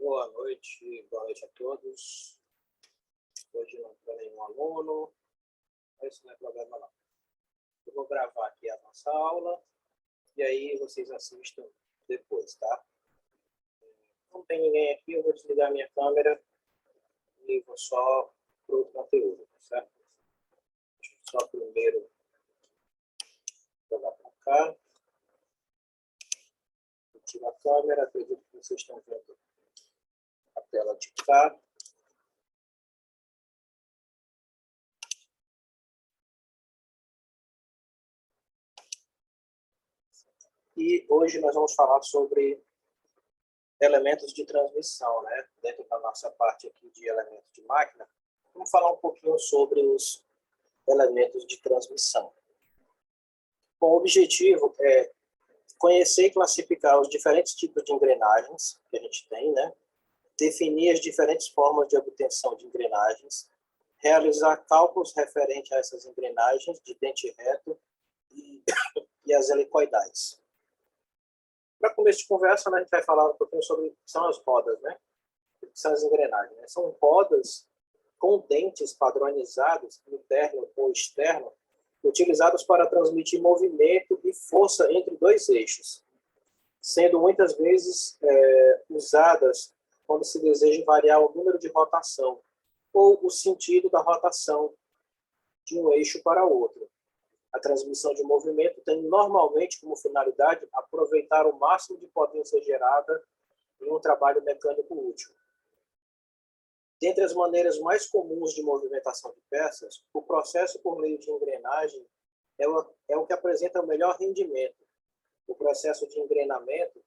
Boa noite a todos. Hoje não tem nenhum aluno, mas isso não é problema não. Eu vou gravar aqui a nossa aula e aí vocês assistam depois, tá? Não tem ninguém aqui, eu vou desligar minha câmera e vou só para o conteúdo, certo? Deixa eu só primeiro jogar para cá. Ativar a câmera, acredito que vocês estão vendo a tela de cá. E hoje nós vamos falar sobre elementos de transmissão, né? Dentro da nossa parte aqui de elementos de máquina, vamos falar um pouquinho sobre os elementos de transmissão. Bom, o objetivo é conhecer e classificar os diferentes tipos de engrenagens que a gente tem, né? Definir as diferentes formas de obtenção de engrenagens, realizar cálculos referentes a essas engrenagens de dente reto e as helicoidais. Para começo de conversa, a gente vai falar um pouquinho sobre o que são as rodas, né? O que são as engrenagens, né? São rodas com dentes padronizados, interno ou externo, utilizados para transmitir movimento e força entre dois eixos, sendo muitas vezes usadas quando se deseja variar o número de rotação ou o sentido da rotação de um eixo para outro. A transmissão de movimento tem normalmente como finalidade aproveitar o máximo de potência gerada em um trabalho mecânico útil. Dentre as maneiras mais comuns de movimentação de peças, o processo por meio de engrenagem é o que apresenta o melhor rendimento. O processo de engrenamento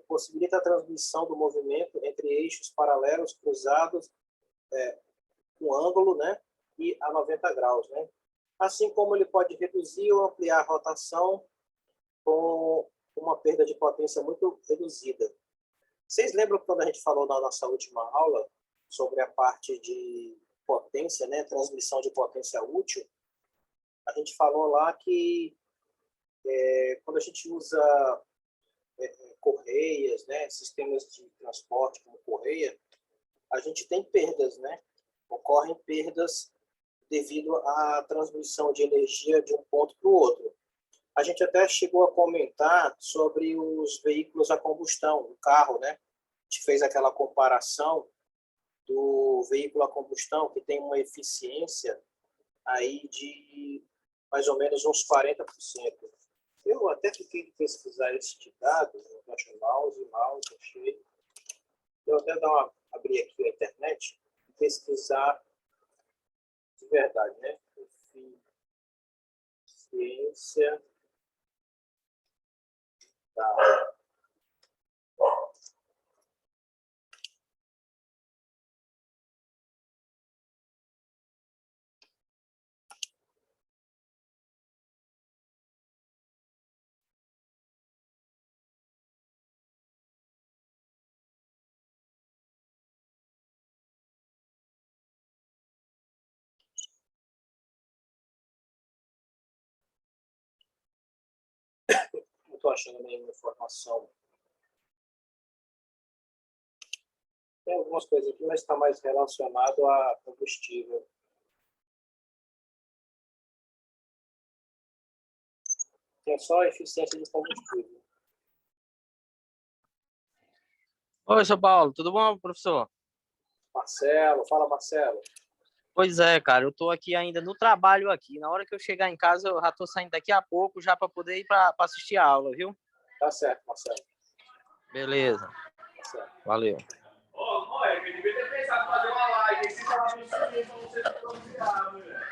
possibilita a transmissão do movimento entre eixos paralelos cruzados com ângulo, né, e a 90 graus, né? Assim como ele pode reduzir ou ampliar a rotação com uma perda de potência muito reduzida. Vocês lembram quando a gente falou na nossa última aula sobre a parte de potência, né, transmissão de potência útil? A gente falou lá que quando a gente usa correias, né, sistemas de transporte como correia, a gente tem perdas, né? Ocorrem perdas devido à transmissão de energia de um ponto para o outro. A gente até chegou a comentar sobre os veículos a combustão, o carro, né? A gente fez aquela comparação do veículo a combustão, que tem uma eficiência aí de mais ou menos uns 40%. Eu até fiquei de pesquisar esse dado, eu baixo mouse, achei. Eu até abrir aqui a internet e pesquisar de verdade, né? Eficiência da... Não estou achando nenhuma informação. Tem algumas coisas aqui, mas está mais relacionado a combustível. Tem só a eficiência de combustível. Oi, São Paulo, tudo bom, professor? Marcelo, fala Marcelo. Pois é, cara, eu tô aqui ainda no trabalho aqui. Na hora que eu chegar em casa, eu já tô saindo daqui a pouco já para poder ir para assistir a aula, viu? Tá certo, Marcelo. Beleza. Tá certo. Valeu. Eu devia ter pensado em fazer uma live aqui falar no stream pra você se pronunciar, mulher.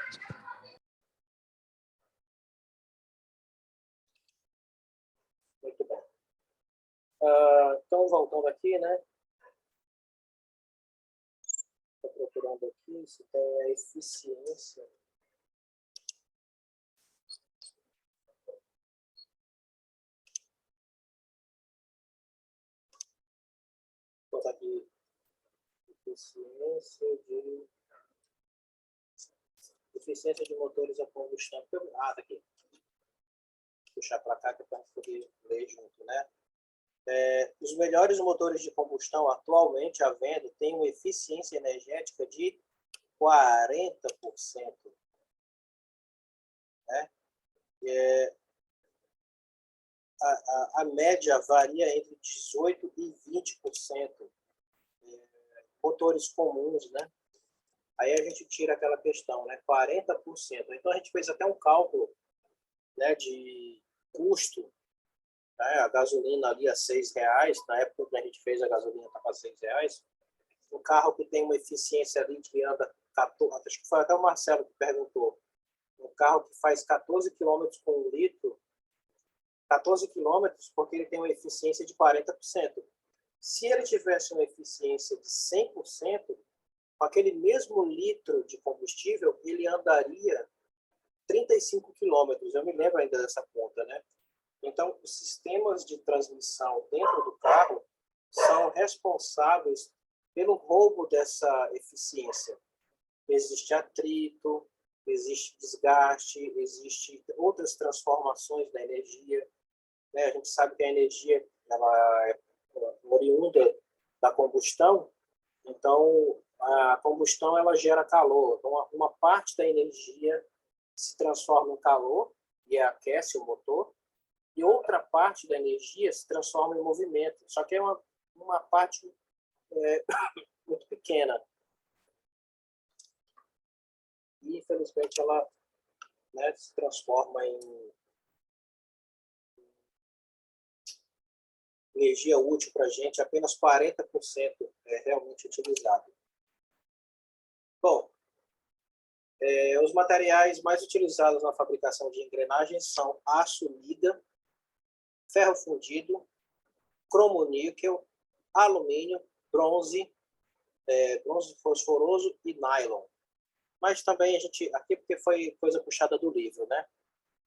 Muito bem. Então, voltando aqui, né? Estou procurando aqui se tem a eficiência. Vou botar aqui eficiência de motores a combustão. Ah, tá aqui. Vou puxar para cá que é para poder ler junto, né? Os melhores motores de combustão atualmente à venda têm uma eficiência energética de 40%. Né? A média varia entre 18% e 20%. Motores comuns, né? Aí a gente tira aquela questão, né? 40%. Então a gente fez até um cálculo, né, de custo, né? A gasolina ali a R$6, na época que a gente fez a gasolina estava a R$6. Um carro que tem uma eficiência ali que anda 14, acho que foi até o Marcelo que perguntou, um carro que faz 14 quilômetros com 1 litro, 14 quilômetros porque ele tem uma eficiência de 40%. Se ele tivesse uma eficiência de 100%, com aquele mesmo litro de combustível, ele andaria 35 quilômetros. Eu me lembro ainda dessa conta, né? Então, os sistemas de transmissão dentro do carro são responsáveis pelo roubo dessa eficiência. Existe atrito, existe desgaste, existe outras transformações da energia. Né? A gente sabe que a energia ela é oriunda da combustão, então a combustão ela gera calor. Então, uma parte da energia se transforma em calor e aquece o motor, e outra parte da energia se transforma em movimento. Só que é uma parte muito pequena. E, infelizmente, ela, né, se transforma em energia útil para a gente, apenas 40% é realmente utilizado. Bom, os materiais mais utilizados na fabricação de engrenagens são aço liga, ferro fundido, cromo-níquel, alumínio, bronze fosforoso e nylon. Mas também a gente, aqui porque foi coisa puxada do livro, né?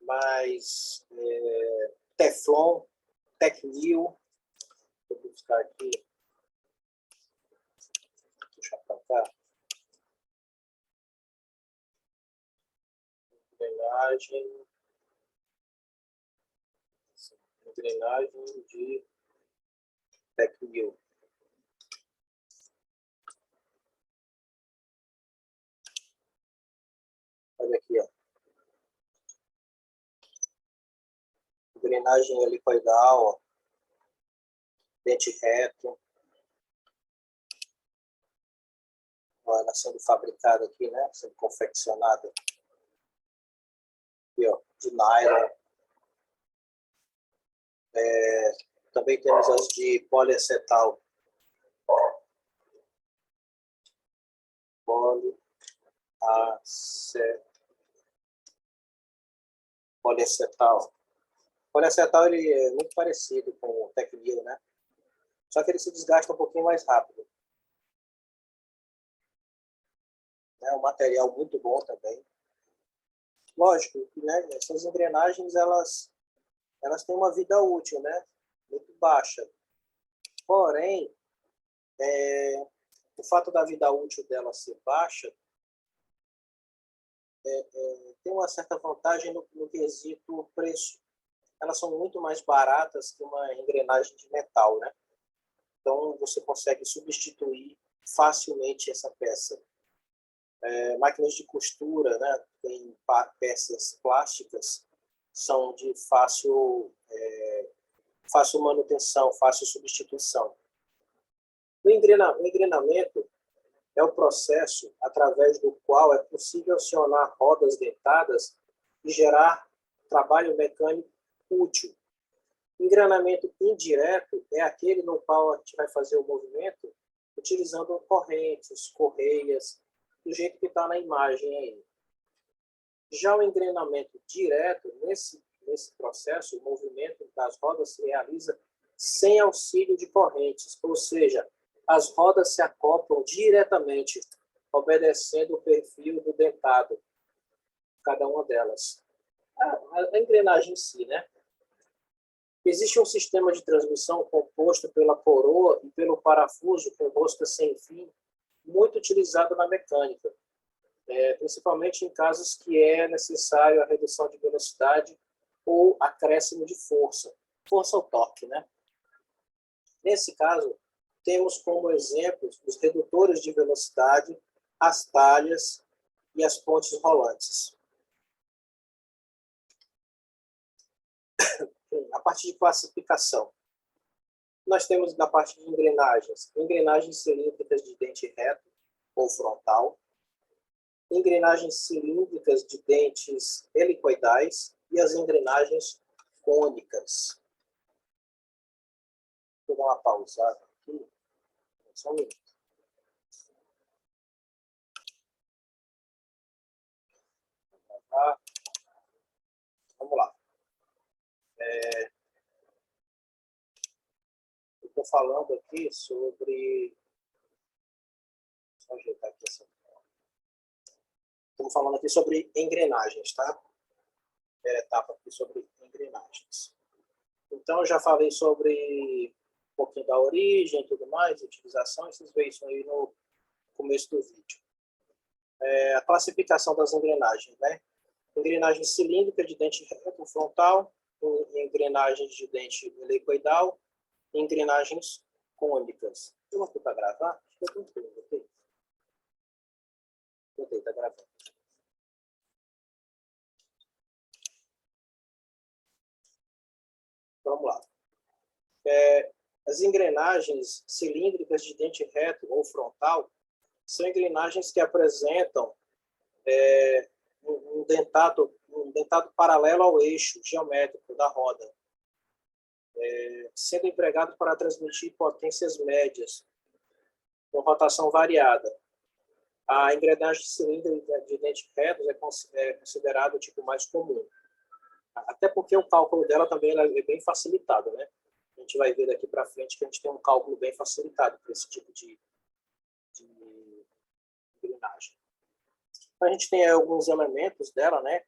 Mas Teflon, Tecnil, vou buscar aqui, puxar para cá, engrenagem de Tecnil. Olha aqui, ó. Engrenagem helicoidal, ó. Dente reto. Ó, ela sendo fabricada aqui, né? Sendo confeccionada. Aqui, ó, de nylon. Também temos as de poliacetal. Poliacetal. Poliacetal ele é muito parecido com o Tecnil, né? Só que ele se desgasta um pouquinho mais rápido. É um material muito bom também. Lógico, né? Essas engrenagens elas têm uma vida útil, né? Muito baixa. Porém, o fato da vida útil dela ser baixa tem uma certa vantagem no quesito preço. Elas são muito mais baratas que uma engrenagem de metal, né? Então, você consegue substituir facilmente essa peça. Máquinas de costura, né? Tem peças plásticas, são de fácil manutenção, fácil substituição. O engrenamento é o processo através do qual é possível acionar rodas dentadas e gerar trabalho mecânico útil. O engrenamento indireto é aquele no qual a gente vai fazer o movimento utilizando correntes, correias, do jeito que está na imagem aí. Já o engrenamento direto, nesse processo, o movimento das rodas se realiza sem auxílio de correntes, ou seja, as rodas se acoplam diretamente, obedecendo o perfil do dentado, cada uma delas. A engrenagem em si, né? Existe um sistema de transmissão composto pela coroa e pelo parafuso com rosca sem fim, muito utilizado na mecânica, principalmente em casos que é necessário a redução de velocidade ou acréscimo de força ou torque, né? Nesse caso, temos como exemplos os redutores de velocidade, as talhas e as pontes rolantes. A parte de classificação. Nós temos na parte de engrenagens cilíndricas de dente reto ou frontal, engrenagens cilíndricas de dentes helicoidais e as engrenagens cônicas. Vou dar uma pausada aqui. Só um minuto. Vamos lá. Eu estou falando aqui sobre... Deixa eu ajeitar aqui essa... Estamos falando aqui sobre engrenagens, tá? Primeira etapa aqui sobre engrenagens. Então, eu já falei sobre um pouquinho da origem e tudo mais, utilização, vocês veem isso aí no começo do vídeo. A classificação das engrenagens, né? Engrenagem cilíndrica de dente reto frontal, engrenagens de dente helicoidal, engrenagens cônicas. Eu aqui para gravar? Acho que eu botei, tá gravando. Vamos lá. As engrenagens cilíndricas de dente reto ou frontal são engrenagens que apresentam um dentado paralelo ao eixo geométrico da roda, sendo empregado para transmitir potências médias com rotação variada. A engrenagem cilíndrica de dente reto é considerado o tipo mais comum, até porque o cálculo dela também é bem facilitado, né? A gente vai ver daqui para frente que a gente tem um cálculo bem facilitado para esse tipo de engrenagem. Então, a gente tem alguns elementos dela, né?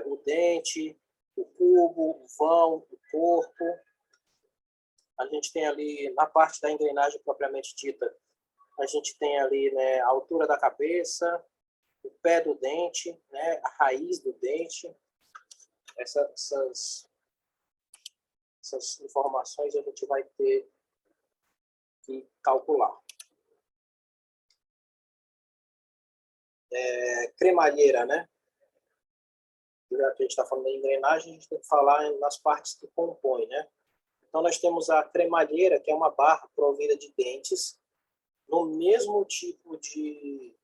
O dente, o cubo, o vão, o corpo. A gente tem ali, na parte da engrenagem propriamente dita, a gente tem ali, né, a altura da cabeça, o pé do dente, né, a raiz do dente. Essas informações a gente vai ter que calcular. Cremalheira, né? Já que a gente está falando de engrenagem, a gente tem que falar nas partes que compõem, né? Então, nós temos a cremalheira, que é uma barra provida de dentes, no mesmo tipo de...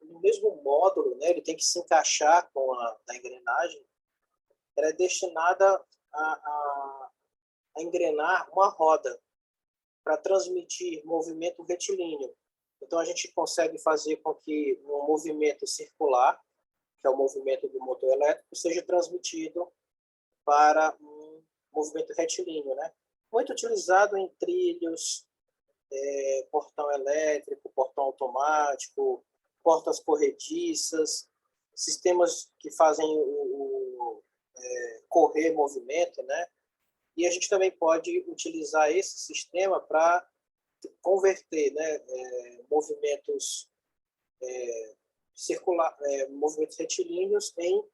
no mesmo módulo, né? Ele tem que se encaixar com a engrenagem. Ela é destinada a engrenar uma roda para transmitir movimento retilíneo. Então, a gente consegue fazer com que um movimento circular, que é o movimento do motor elétrico, seja transmitido para um movimento retilíneo, né? Muito utilizado em trilhos, portão elétrico, portão automático, portas corrediças, sistemas que fazem correr movimento, né? E a gente também pode utilizar esse sistema para converter, né, movimentos movimentos retilíneos em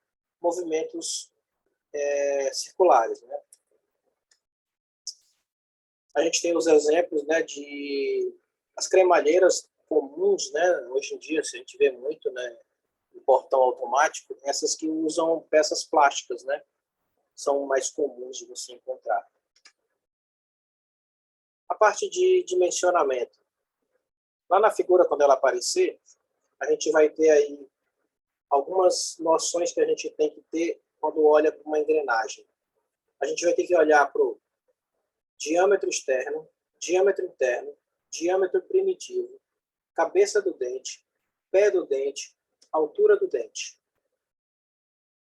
movimentos circulares, né? A gente tem os exemplos, né, de as cremalheiras comuns, né, hoje em dia, se a gente vê muito, né, no portão automático, essas que usam peças plásticas, né, são mais comuns de você encontrar. A parte de dimensionamento. Lá na figura, quando ela aparecer, a gente vai ter aí algumas noções que a gente tem que ter quando olha para uma engrenagem. A gente vai ter que olhar para o diâmetro externo, diâmetro interno, diâmetro primitivo, cabeça do dente, pé do dente, altura do dente,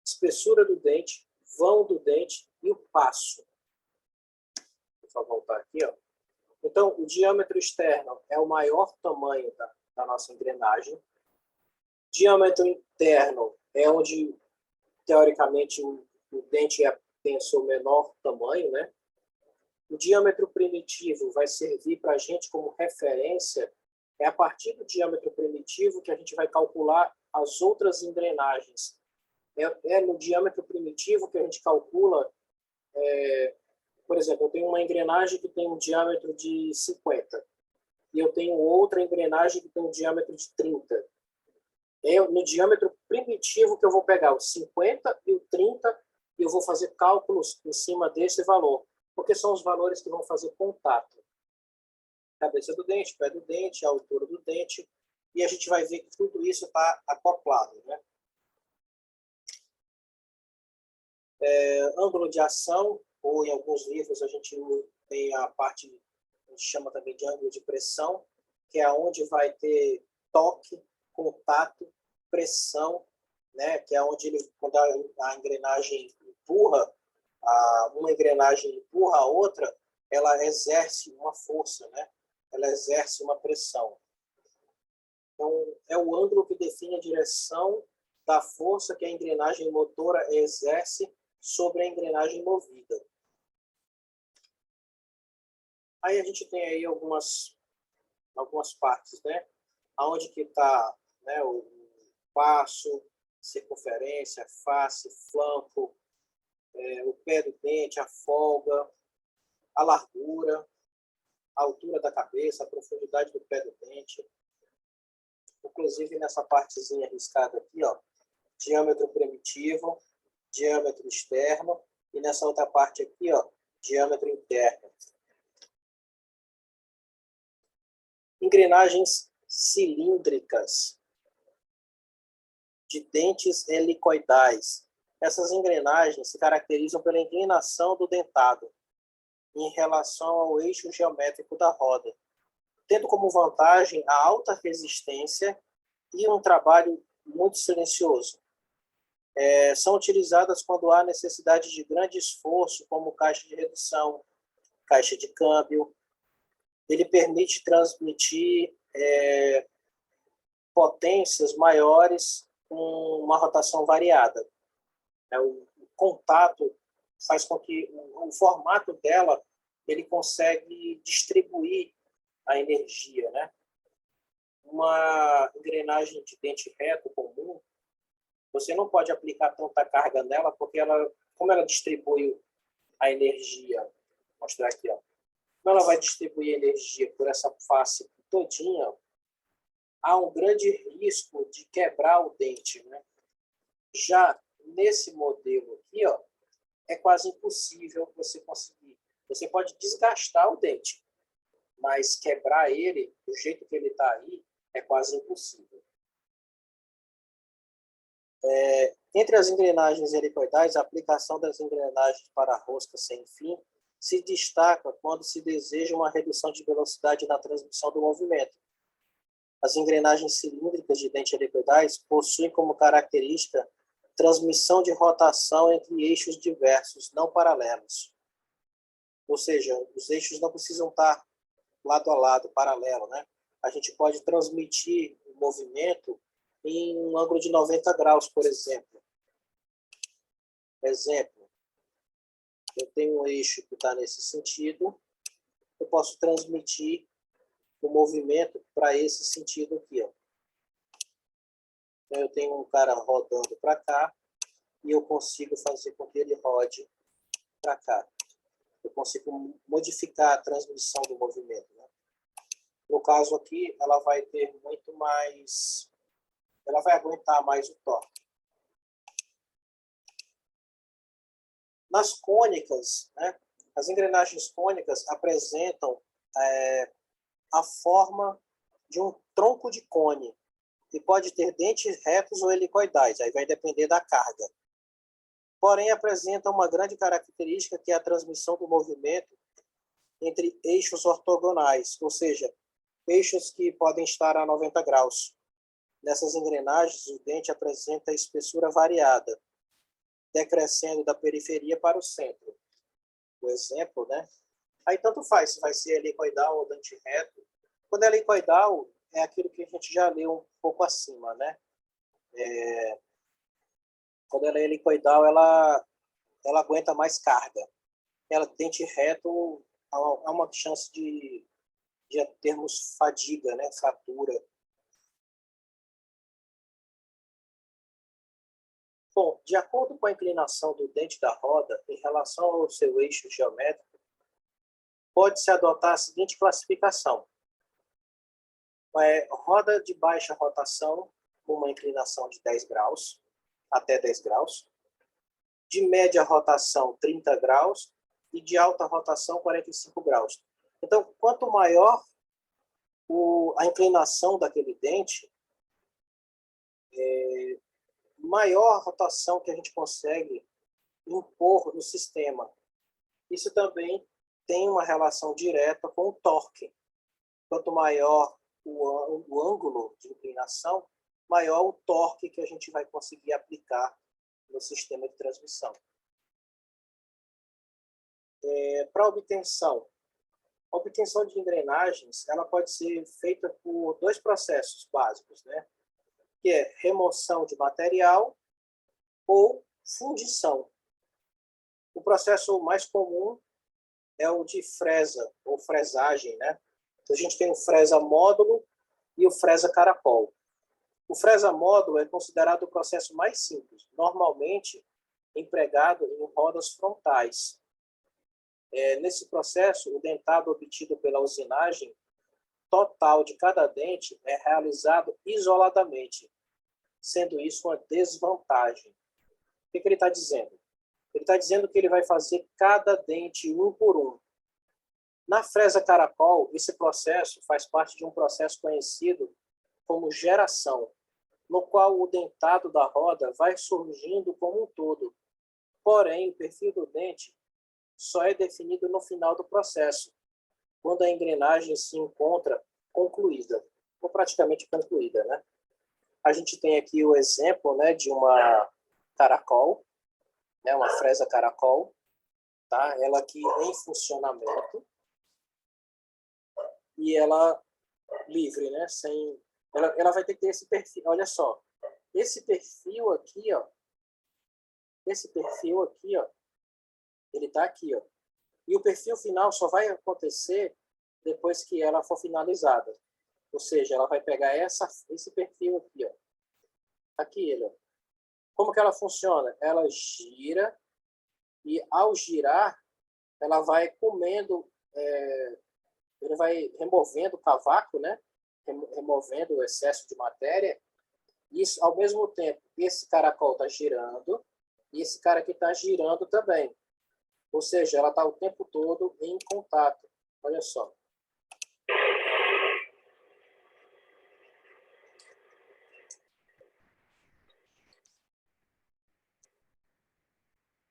espessura do dente, vão do dente e o passo. Vou só voltar aqui, ó. Então, o diâmetro externo é o maior tamanho da nossa engrenagem. Diâmetro interno é onde, teoricamente, o dente tem o seu menor tamanho, né? O diâmetro primitivo vai servir para a gente como referência. É a partir do diâmetro primitivo que a gente vai calcular as outras engrenagens. É no diâmetro primitivo que a gente calcula Por exemplo, eu tenho uma engrenagem que tem um diâmetro de 50 e eu tenho outra engrenagem que tem um diâmetro de 30. No diâmetro primitivo que eu vou pegar o 50 e o 30 e eu vou fazer cálculos em cima desse valor, porque são os valores que vão fazer contato. Cabeça do dente, pé do dente, a altura do dente, e a gente vai ver que tudo isso está acoplado, né? Ângulo de ação, ou em alguns livros a gente tem a parte, a gente chama também de ângulo de pressão, que é onde vai ter toque, contato, pressão, né? Que é onde quando a engrenagem empurra, uma engrenagem empurra a outra, ela exerce uma força, né? Ela exerce uma pressão. Então, é o ângulo que define a direção da força que a engrenagem motora exerce sobre a engrenagem movida. Aí a gente tem aí algumas partes, né? Aonde que está, né, o passo, circunferência, face, flanco, o pé do dente, a folga, a largura, a altura da cabeça, a profundidade do pé do dente. Inclusive nessa partezinha riscada aqui, ó, diâmetro primitivo, diâmetro externo, e nessa outra parte aqui, ó, diâmetro interno. Engrenagens cilíndricas de dentes helicoidais. Essas engrenagens se caracterizam pela inclinação do dentado em relação ao eixo geométrico da roda, tendo como vantagem a alta resistência e um trabalho muito silencioso. São utilizadas quando há necessidade de grande esforço, como caixa de redução, caixa de câmbio. Ele permite transmitir potências maiores com uma rotação variada. O contato faz com que o formato dela ele consegue distribuir a energia, né? Uma engrenagem de dente reto comum, você não pode aplicar tanta carga nela, porque como ela distribui a energia, vou mostrar aqui, ó. Como ela vai distribuir energia por essa face todinha, há um grande risco de quebrar o dente, né? Já nesse modelo aqui, ó, é quase impossível você conseguir. Você pode desgastar o dente, mas quebrar ele do jeito que ele está aí é quase impossível. Entre as engrenagens helicoidais, a aplicação das engrenagens para rosca sem fim se destaca quando se deseja uma redução de velocidade na transmissão do movimento. As engrenagens cilíndricas de dente helicoidais possuem como característica transmissão de rotação entre eixos diversos, não paralelos. Ou seja, os eixos não precisam estar lado a lado, paralelo, né? A gente pode transmitir o movimento em um ângulo de 90 graus, por exemplo. Exemplo, eu tenho um eixo que está nesse sentido, eu posso transmitir o movimento para esse sentido aqui, ó. Então, eu tenho um cara rodando para cá e eu consigo fazer com que ele rode para cá. Eu consigo modificar a transmissão do movimento, né? No caso aqui, ela vai ter muito mais... Ela vai aguentar mais o torque. Nas cônicas, né, as engrenagens cônicas apresentam a forma de um tronco de cone e pode ter dentes retos ou helicoidais, aí vai depender da carga. Porém, apresenta uma grande característica que é a transmissão do movimento entre eixos ortogonais, ou seja, eixos que podem estar a 90 graus. Nessas engrenagens, o dente apresenta espessura variada, decrescendo da periferia para o centro. O exemplo, né? Aí tanto faz se vai ser helicoidal ou dente reto. Quando é helicoidal, é aquilo que a gente já leu um pouco acima, né? Quando ela é helicoidal, ela aguenta mais carga. Ela dente reto, há uma chance de termos fadiga, né? Fratura. Bom, de acordo com a inclinação do dente da roda em relação ao seu eixo geométrico, pode-se adotar a seguinte classificação. Roda de baixa rotação, com uma inclinação de 10 graus, até 10 graus. De média rotação, 30 graus. E de alta rotação, 45 graus. Então, quanto maior a inclinação daquele dente, maior a rotação que a gente consegue impor no sistema. Isso também tem uma relação direta com o torque. Quanto maior o ângulo de inclinação, maior o torque que a gente vai conseguir aplicar no sistema de transmissão. Para a obtenção de engrenagens, ela pode ser feita por dois processos básicos, né? Que é remoção de material ou fundição. O processo mais comum é o de fresa, ou fresagem, né? Então, a gente tem o fresa módulo e o fresa caracol. O fresa módulo é considerado o processo mais simples, normalmente empregado em rodas frontais. Nesse processo, o dentado obtido pela usinagem total de cada dente é realizado isoladamente, sendo isso uma desvantagem. O que ele está dizendo? Ele está dizendo que ele vai fazer cada dente um por um. Na fresa caracol, esse processo faz parte de um processo conhecido como geração, no qual o dentado da roda vai surgindo como um todo. Porém, o perfil do dente só é definido no final do processo, quando a engrenagem se encontra concluída, ou praticamente concluída, né? A gente tem aqui o exemplo, né, de uma caracol, né, uma fresa caracol, tá? Ela aqui em funcionamento e ela livre, né? Ela vai ter que ter esse perfil. Olha só, esse perfil aqui, ó, ele está aqui, ó. E o perfil final só vai acontecer depois que ela for finalizada. Ou seja, ela vai pegar esse perfil aqui, ó. Aqui ele, ó. Como que ela funciona? Ela gira e, ao girar, ela vai comendo, ele vai removendo o cavaco, né? Removendo o excesso de matéria. Isso, ao mesmo tempo, esse caracol está girando e esse cara aqui está girando também. Ou seja, ela está o tempo todo em contato. Olha só.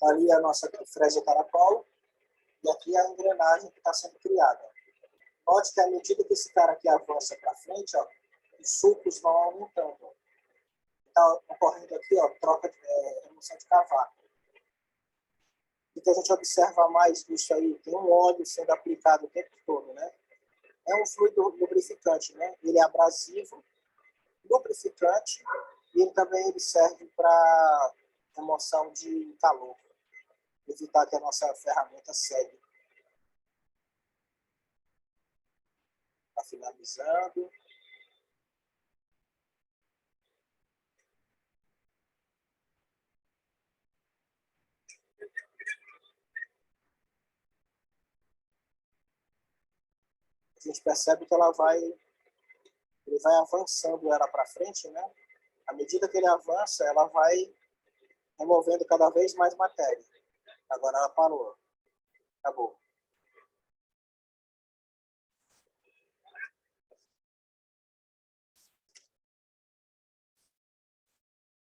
Ali a nossa fresa caracol e aqui a engrenagem que está sendo criada. Note que à medida que esse cara aqui avança para frente, ó, os sulcos vão aumentando. Está ocorrendo aqui, ó, troca de remoção de cavaco. E que a gente observa mais disso aí, tem um óleo sendo aplicado o tempo todo, né? É um fluido lubrificante, né? Ele é abrasivo, lubrificante, e ele também serve para remoção de calor, evitar que a nossa ferramenta seque. Está finalizando. A gente percebe que ele vai avançando ela para frente, né? À medida que ele avança, ela vai removendo cada vez mais matéria. Agora ela parou. Acabou.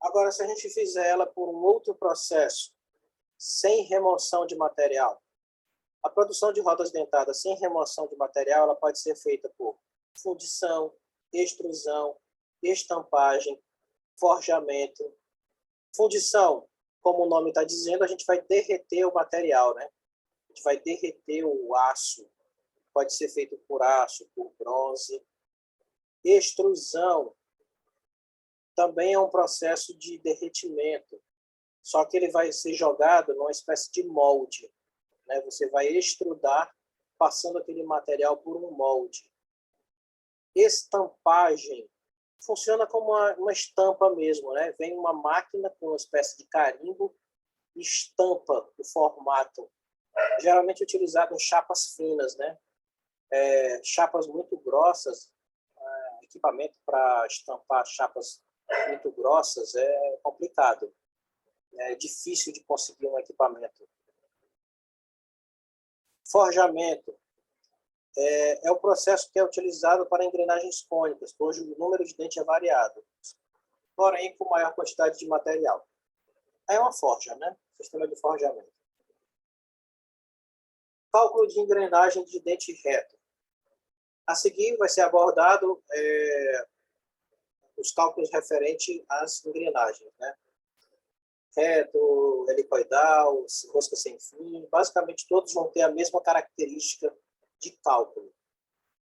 Agora, se a gente fizer ela por um outro processo, sem remoção de material, a produção de rodas dentadas sem remoção de material, ela pode ser feita por fundição, extrusão, estampagem, forjamento. Fundição, como o nome está dizendo, a gente vai derreter o material, né? A gente vai derreter o aço. Pode ser feito por aço, por bronze. Extrusão também é um processo de derretimento, só que ele vai ser jogado numa espécie de molde, né? Você vai extrudar passando aquele material por um molde. Estampagem funciona como uma estampa mesmo, né? Vem uma máquina com uma espécie de carimbo e estampa o formato geralmente utilizado em chapas finas, né? Chapas muito grossas, equipamento para estampar chapas muito grossas é complicado. É difícil de conseguir um equipamento. Forjamento é o processo que é utilizado para engrenagens cônicas, onde o número de dentes é variado, porém com maior quantidade de material. Aí é uma forja, né? Sistema de forjamento. Cálculo de engrenagem de dente reto. A seguir vai ser abordado os cálculos referentes às engrenagens, né? Reto, helicoidal, rosca sem fim, basicamente todos vão ter a mesma característica de cálculo.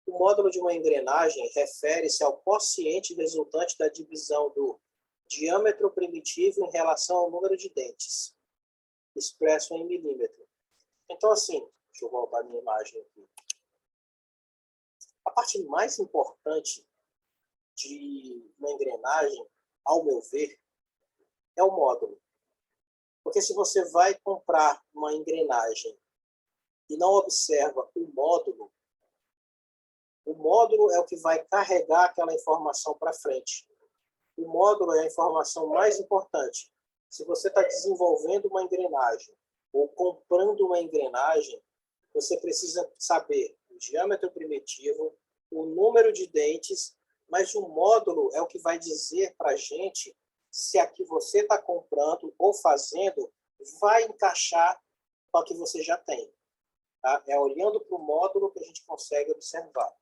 O módulo de uma engrenagem refere-se ao quociente resultante da divisão do diâmetro primitivo em relação ao número de dentes, expresso em milímetro. Então, assim, deixa eu voltar a minha imagem aqui. A parte mais importante de uma engrenagem, ao meu ver, é o módulo. Porque se você vai comprar uma engrenagem e não observa o módulo é o que vai carregar aquela informação para frente. O módulo é a informação mais importante. Se você está desenvolvendo uma engrenagem ou comprando uma engrenagem, você precisa saber o diâmetro primitivo, o número de dentes, mas o módulo é o que vai dizer para a gente se a que você está comprando ou fazendo vai encaixar com a que você já tem. Tá? É olhando para o módulo que a gente consegue observar.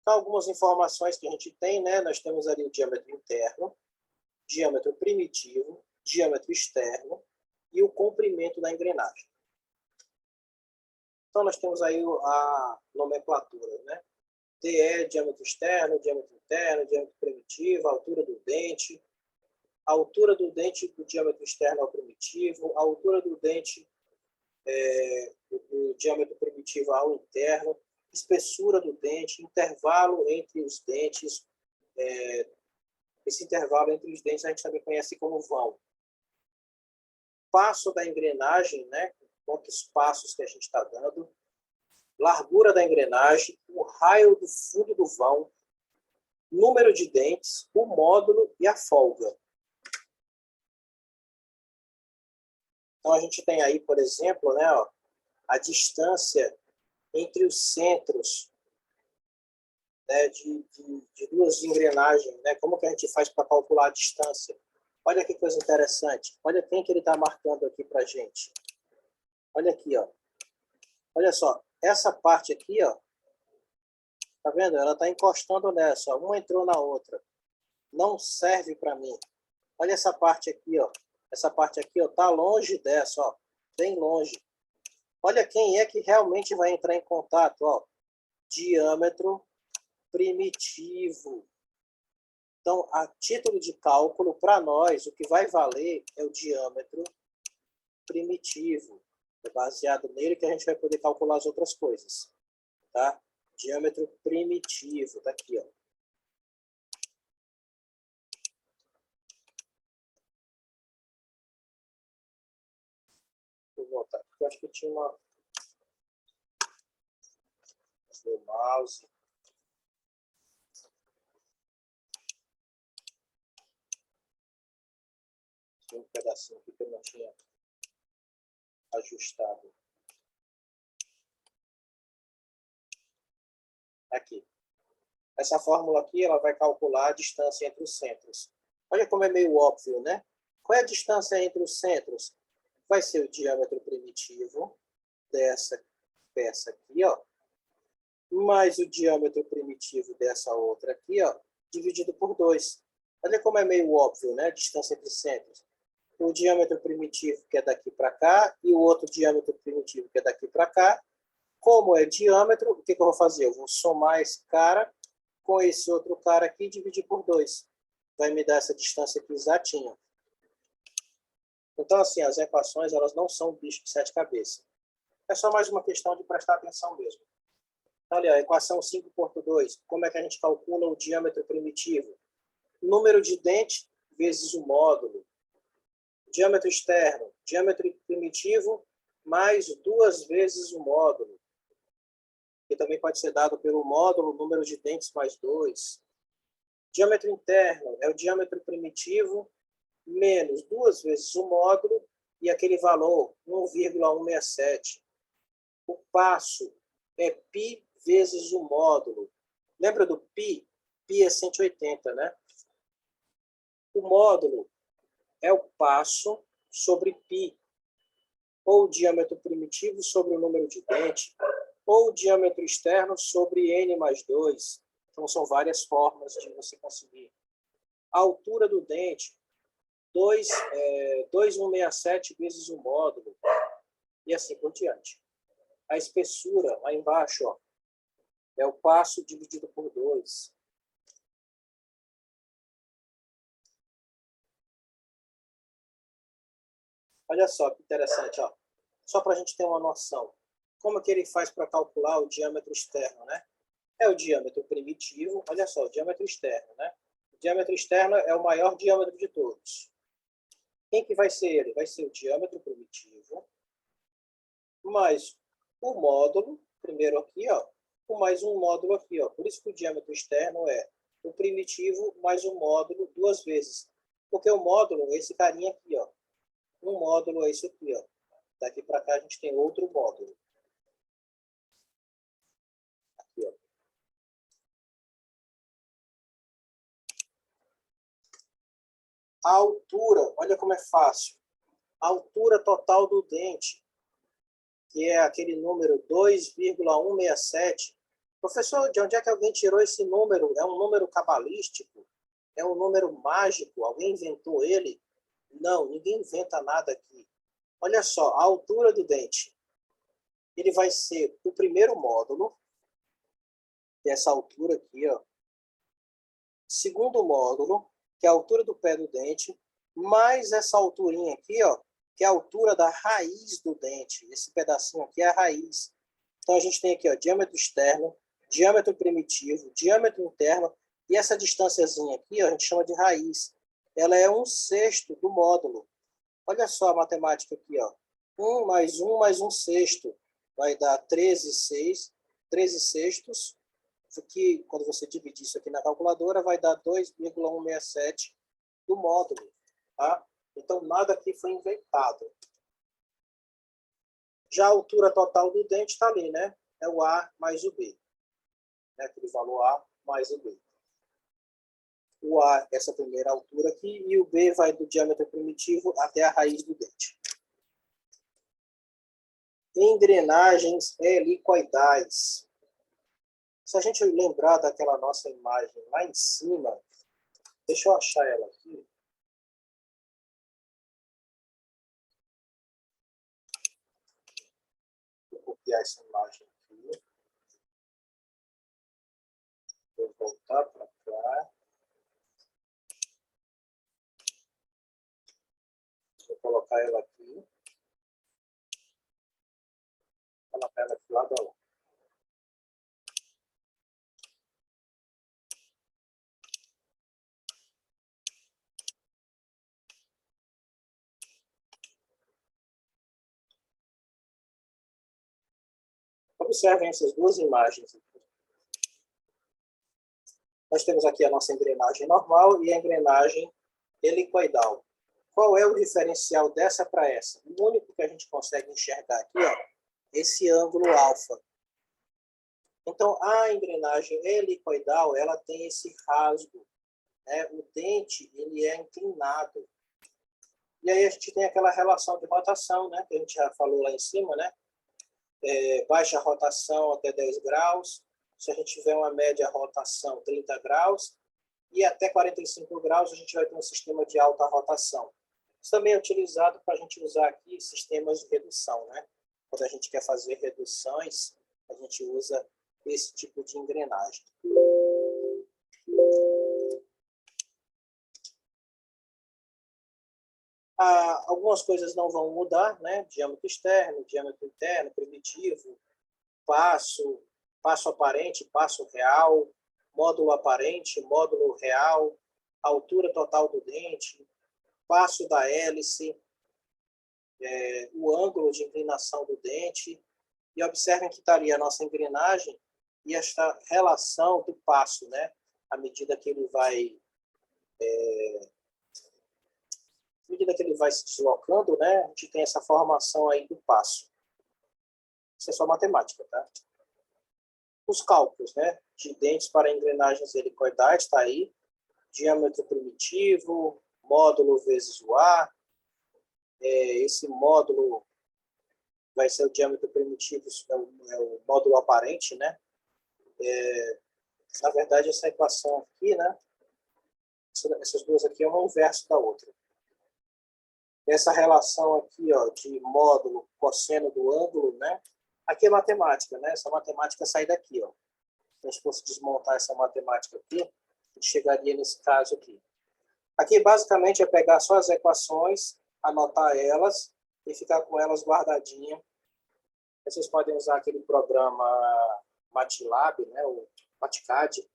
Então, algumas informações que a gente tem, né? Nós temos ali o diâmetro interno, diâmetro primitivo, diâmetro externo e o comprimento da engrenagem. Então, nós temos aí a nomenclatura, né? DE, diâmetro externo, diâmetro interno, diâmetro primitivo, altura do dente, a altura do dente do diâmetro externo ao primitivo, a altura do dente do diâmetro primitivo ao interno, espessura do dente, intervalo entre os dentes. Esse intervalo entre os dentes a gente também conhece como vão. Passo da engrenagem, né? Quantos passos que a gente está dando. Largura da engrenagem, o raio do fundo do vão, número de dentes, o módulo e a folga. Então, a gente tem aí, por exemplo, né, ó, a distância entre os centros, né, de duas engrenagens. Né? Como que a gente faz para calcular a distância? Olha que coisa interessante. Olha quem que ele está marcando aqui para a gente. Olha aqui, ó. Olha só. Essa parte aqui, ó. Tá vendo? Ela está encostando nessa. Ó. Uma entrou na outra. Não serve para mim. Olha essa parte aqui, ó. Essa parte aqui, ó, tá longe dessa, ó. Bem longe. Olha quem é que realmente vai entrar em contato, ó. Diâmetro primitivo. Então, a título de cálculo, para nós, o que vai valer é o diâmetro primitivo. É baseado nele que a gente vai poder calcular as outras coisas. Tá? Diâmetro primitivo, tá aqui, ó. Vou voltar. Eu acho que tinha uma... o mouse. Tinha um pedacinho aqui que eu não tinha ajustado. Aqui. Essa fórmula aqui, ela vai calcular a distância entre os centros. Olha como é meio óbvio, né? Qual é a distância entre os centros? Vai ser o diâmetro primitivo dessa peça aqui, ó, mais o diâmetro primitivo dessa outra aqui, ó, dividido por 2. Olha como é meio óbvio, né? A distância entre centros. O diâmetro primitivo que é daqui para cá e o outro diâmetro primitivo que é daqui para cá. Como é diâmetro, o que eu vou fazer? Eu vou somar esse cara com esse outro cara aqui e dividir por 2. Vai me dar essa distância aqui exatinha. Então, assim, as equações, elas não são bicho de 7 cabeças. É só mais uma questão de prestar atenção mesmo. Olha, a equação 5.2, como é que a gente calcula o diâmetro primitivo? Número de dente vezes o módulo. diâmetro externo, diâmetro primitivo, mais 2 vezes o módulo, que também pode ser dado pelo módulo número de dentes mais 2. Diâmetro interno é o diâmetro primitivo menos 2 vezes o módulo e aquele valor 1,167. O passo é π vezes o módulo. Lembra do π? Π é 180, né? O módulo é o passo sobre π, ou o diâmetro primitivo sobre o número de dente, ou o diâmetro externo sobre n mais 2. Então, são várias formas de você conseguir. A altura do dente, 2,167 vezes o módulo, e assim por diante. A espessura, lá embaixo, ó, é o passo dividido por 2. Olha só que interessante, ó. Só para a gente ter uma noção. Como é que ele faz para calcular o diâmetro externo, né? É o diâmetro primitivo. Olha só, o diâmetro externo, né? O diâmetro externo é o maior diâmetro de todos. Quem que vai ser ele? Vai ser o diâmetro primitivo mais o módulo, primeiro aqui, ó, mais um módulo aqui, ó. Por isso que o diâmetro externo é o primitivo mais o módulo 2 vezes. Porque o módulo é esse carinha aqui, ó. Um módulo é isso aqui, ó. Daqui para cá a gente tem outro módulo. Aqui, ó. A altura, olha como é fácil. A altura total do dente, que é aquele número 2,167. Professor, de onde é que alguém tirou esse número? É um número cabalístico? É um número mágico? Alguém inventou ele? Não, ninguém inventa nada aqui. Olha só, a altura do dente. Ele vai ser o primeiro módulo, dessa altura aqui, ó. Segundo módulo, que é a altura do pé do dente, mais essa alturinha aqui, ó, que é a altura da raiz do dente. Esse pedacinho aqui é a raiz. Então, a gente tem aqui, ó, diâmetro externo, diâmetro primitivo, diâmetro interno, e essa distânciazinha aqui, ó, a gente chama de raiz. Ela é 1/6 do módulo. Olha só a matemática aqui, ó. 1 mais 1 mais 1/6 vai dar 13 sextos. Isso aqui, quando você dividir isso aqui na calculadora, vai dar 2,167 do módulo. Tá? Então, nada aqui foi inventado. Já a altura total do dente está ali, né? É o A mais o B. Né? Aquele valor A mais o B. O A, essa primeira altura aqui, e o B vai do diâmetro primitivo até a raiz do dente. Engrenagens helicoidais. Se a gente lembrar daquela nossa imagem lá em cima, deixa eu achar ela aqui. Vou copiar essa imagem aqui. Vou voltar para cá. Vou colocar ela aqui. Vou colocar ela aqui lado a lado. Observem essas duas imagens. Nós temos aqui a nossa engrenagem normal e a engrenagem helicoidal. Qual é o diferencial dessa para essa? O único que a gente consegue enxergar aqui, ó, esse ângulo alfa. Então, a engrenagem helicoidal, ela tem esse rasgo, né? O dente, ele é inclinado. E aí a gente tem aquela relação de rotação, né? Que a gente já falou lá em cima, né? Baixa rotação até 10 graus. Se a gente tiver uma média rotação 30 graus, e até 45 graus a gente vai ter um sistema de alta rotação. Isso também é utilizado para a gente usar aqui sistemas de redução, né? Quando a gente quer fazer reduções, a gente usa esse tipo de engrenagem. Algumas coisas não vão mudar, né? Diâmetro externo, diâmetro interno, primitivo, passo aparente, passo real, módulo aparente, módulo real, altura total do dente, passo da hélice, o ângulo de inclinação do dente, e observem que está ali a nossa engrenagem e esta relação do passo, né? À medida que ele vai se deslocando, né? A gente tem essa formação aí do passo. Isso é só matemática, tá? Os cálculos, né? De dentes para engrenagens helicoidais, está aí. Diâmetro primitivo, módulo vezes o A. Esse módulo vai ser o diâmetro primitivo, é o módulo aparente, né? Na verdade, essa equação aqui, né? Essas duas aqui é uma inverso da outra. Essa relação aqui, ó, de módulo cosseno do ângulo, né? Aqui é matemática, né? Essa matemática sai daqui, ó. Se a gente fosse desmontar essa matemática aqui, a gente chegaria nesse caso aqui. Aqui, basicamente, é pegar só as equações, anotar elas e ficar com elas guardadinhas. Vocês podem usar aquele programa MATLAB, né? O MATCAD,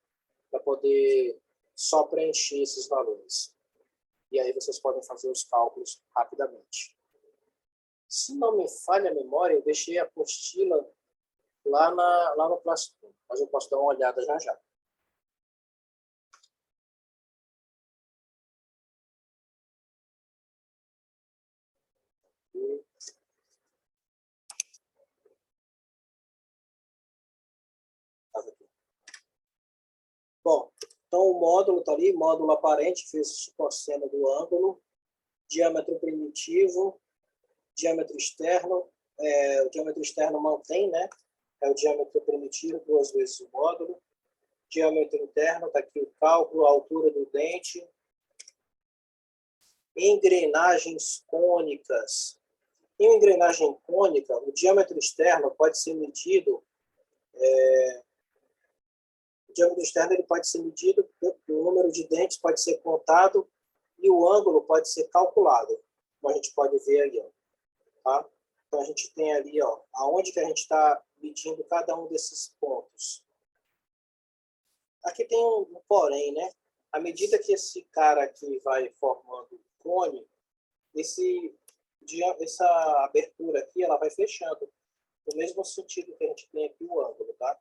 para poder só preencher esses valores. E aí vocês podem fazer os cálculos rapidamente. Se não me falha a memória, eu deixei a apostila lá no Classroom, mas eu posso dar uma olhada já já. Bom, então o módulo está ali, módulo aparente, vezes o cosseno do ângulo, diâmetro primitivo, diâmetro externo, o diâmetro externo mantém, né? É o diâmetro primitivo, 2 vezes o módulo. Diâmetro interno, está aqui o cálculo, a altura do dente. Engrenagens cônicas. Em uma engrenagem cônica, o diâmetro externo pode ser medido, o diâmetro externo ele pode ser medido, o número de dentes pode ser contado e o ângulo pode ser calculado, como a gente pode ver aí, ó, tá? Então a gente tem ali, ó, aonde que a gente está medindo cada um desses pontos. Aqui tem um porém, né? À medida que esse cara aqui vai formando o cone, essa abertura aqui, ela vai fechando. No mesmo sentido que a gente tem aqui o ângulo, tá?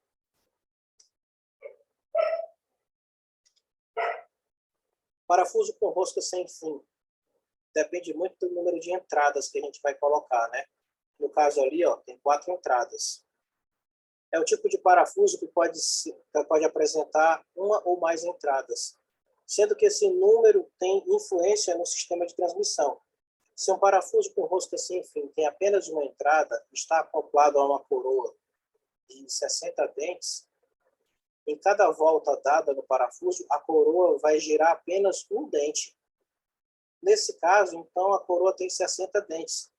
Parafuso com rosca sem fim. Depende muito do número de entradas que a gente vai colocar, né? No caso ali, ó, tem 4 entradas. É o tipo de parafuso que pode apresentar uma ou mais entradas, sendo que esse número tem influência no sistema de transmissão. Se um parafuso com rosca sem fim tem apenas uma entrada, está acoplado a uma coroa de 60 dentes, em cada volta dada no parafuso, a coroa vai girar apenas um dente. Nesse caso, então, a coroa tem 60 dentes.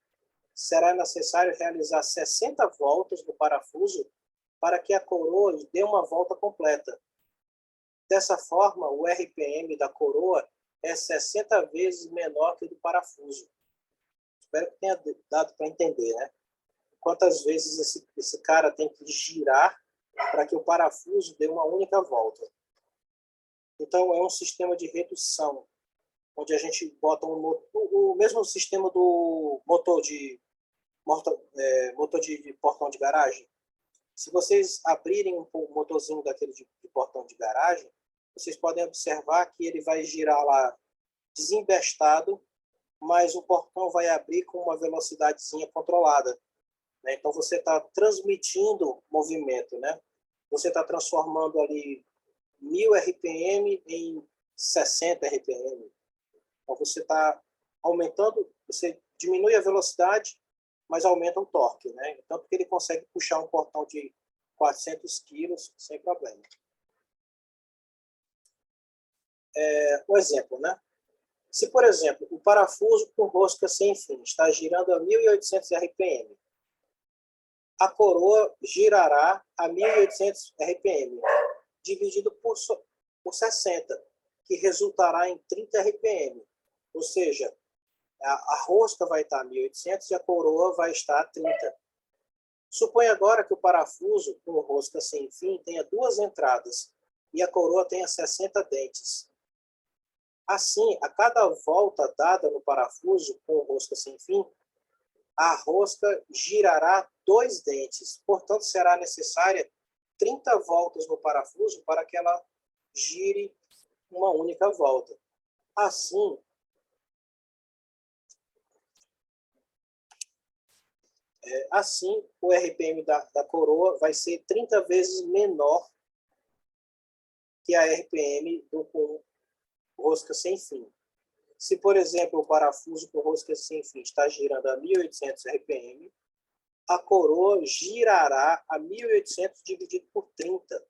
Será necessário realizar 60 voltas no parafuso para que a coroa dê uma volta completa. Dessa forma, o RPM da coroa é 60 vezes menor que o do parafuso. Espero que tenha dado para entender, né? Quantas vezes esse cara tem que girar para que o parafuso dê uma única volta. Então, é um sistema de redução, onde a gente bota o mesmo sistema do motor de portão de garagem. Se vocês abrirem um motorzinho daquele de portão de garagem, vocês podem observar que ele vai girar lá desembestado, mas o portão vai abrir com uma velocidadezinha controlada, né? Então, você está transmitindo movimento, né? Você está transformando ali 1000 RPM em 60 RPM. Então, você está aumentando, você diminui a velocidade, mas aumenta o torque, né? Então, porque ele consegue puxar um portão de 400 quilos sem problema. Um exemplo, né? Se, por exemplo, o parafuso com rosca sem fim está girando a 1.800 RPM, a coroa girará a 1.800 RPM, dividido por 60, que resultará em 30 RPM. Ou seja, a rosca vai estar a 1.800 e a coroa vai estar a 30. Suponha agora que o parafuso com rosca sem fim tenha 2 entradas e a coroa tenha 60 dentes. Assim, a cada volta dada no parafuso com rosca sem fim, a rosca girará 2 dentes. Portanto, será necessária 30 voltas no parafuso para que ela gire uma única volta. Assim, o RPM da coroa vai ser 30 vezes menor que a RPM com rosca sem fim. Se, por exemplo, o parafuso com rosca sem fim está girando a 1.800 RPM, a coroa girará a 1.800 dividido por 30,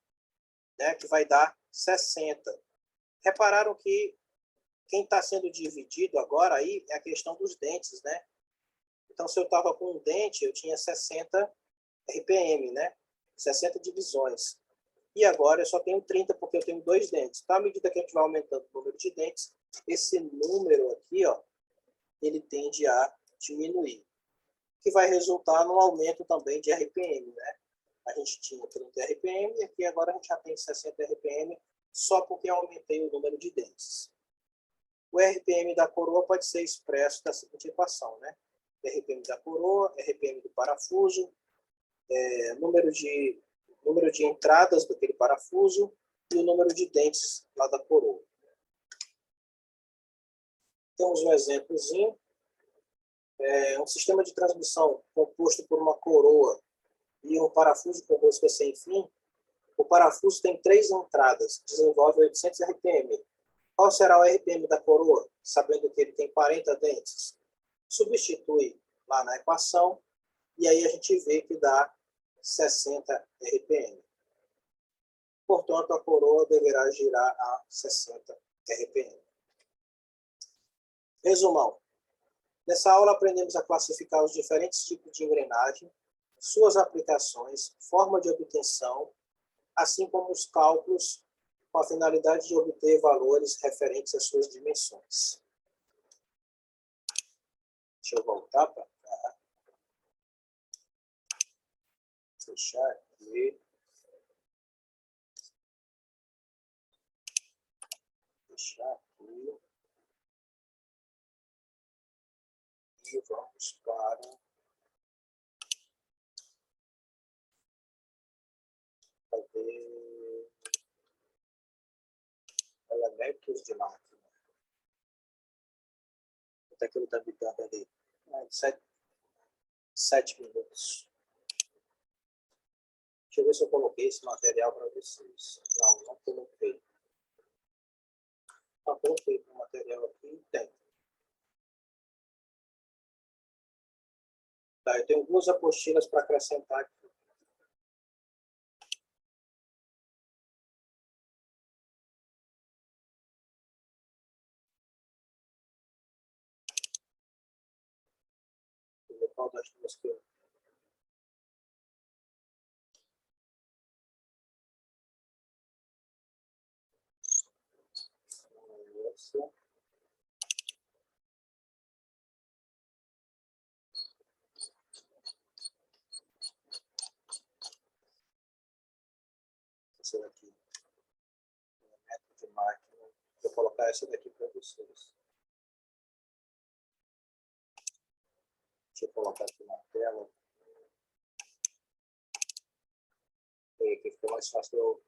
né, que vai dar 60. Repararam que quem está sendo dividido agora aí é a questão dos dentes, né? Então, se eu estava com um dente, eu tinha 60 RPM, né? 60 divisões. E agora eu só tenho 30 porque eu tenho 2 dentes. Então, à medida que a gente vai aumentando o número de dentes, esse número aqui, ó, ele tende a diminuir, que vai resultar num aumento também de RPM, né? A gente tinha 30 RPM e aqui agora a gente já tem 60 RPM só porque eu aumentei o número de dentes. O RPM da coroa pode ser expresso da seguinte equação, né? RPM da coroa, RPM do parafuso, número de entradas daquele parafuso e o número de dentes lá da coroa. Temos um exemplozinho. Um sistema de transmissão composto por uma coroa e um parafuso com rosca sem fim. O parafuso tem 3 entradas, desenvolve 800 RPM. Qual será o RPM da coroa, sabendo que ele tem 40 dentes? Substitui lá na equação e aí a gente vê que dá 60 RPM. Portanto, a coroa deverá girar a 60 RPM. Resumão. Nessa aula aprendemos a classificar os diferentes tipos de engrenagem, suas aplicações, forma de obtenção, assim como os cálculos com a finalidade de obter valores referentes às suas dimensões. Deixa eu voltar para cá. Fechar aqui. Fechar aqui. E vamos para fazer elementos de máquina. Até que ele está me dando ali 7 minutos. Deixa eu ver se eu coloquei esse material para vocês. Não coloquei. Não coloquei o material aqui. Tem. Tá, eu tenho 2 apostilas para acrescentar aqui. Vou ver qual das 2 que eu... Essa. Essa daqui. Elemento de máquina. Vou colocar essa daqui para vocês. Deixa eu colocar aqui na tela. E aqui fica mais fácil eu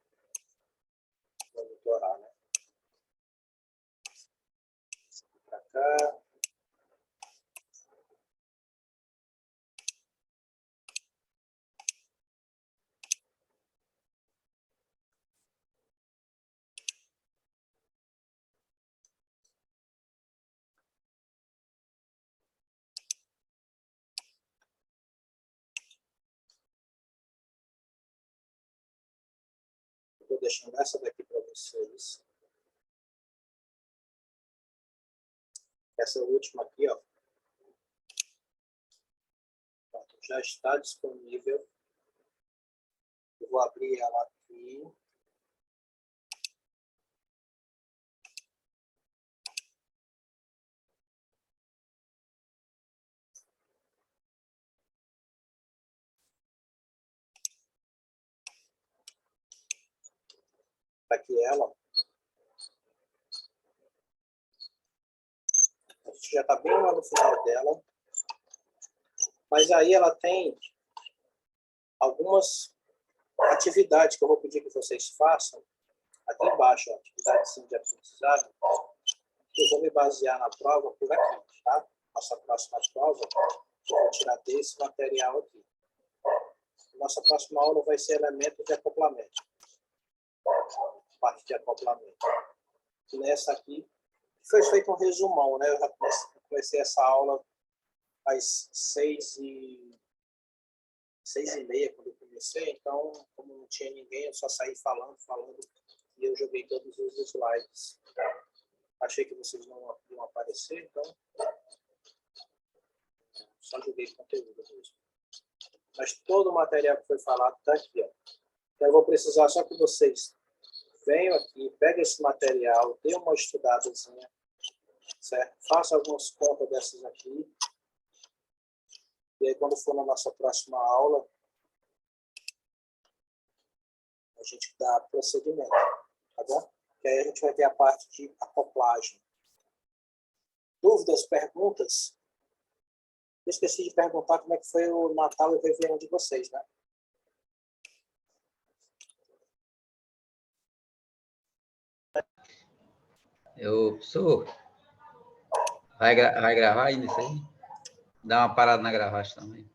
monitorar, né? Para cá. Estou deixando essa daqui para vocês. Essa última aqui, ó. Pronto, já está disponível. Eu vou abrir ela aqui. Aqui ela. A gente já está bem lá no final dela. Mas aí ela tem algumas atividades que eu vou pedir que vocês façam aqui embaixo, ó, atividade sim de aprendizado. Eu vou me basear na prova por aqui, tá? Nossa próxima prova, eu vou tirar desse material aqui. Nossa próxima aula vai ser elementos de acoplamento. Parte de acoplamento. E nessa aqui, foi feito um resumão, né? Eu já comecei essa aula às 6h30, quando eu comecei, então, como não tinha ninguém, eu só saí falando, e eu joguei todos os slides. Achei que vocês não iam aparecer, então só joguei conteúdo mesmo. Mas todo o material que foi falado está aqui, ó. Então eu vou precisar só que vocês venham aqui, peguem esse material, dêem uma estudadazinha, certo? Façam algumas contas dessas aqui. E aí, quando for na nossa próxima aula, a gente dá procedimento, tá bom? E aí a gente vai ter a parte de acoplagem. Dúvidas, perguntas? Eu esqueci de perguntar como é que foi o Natal e o Réveillon de vocês, né? Professor, vai gravar ainda isso aí? Dá uma parada na gravagem também.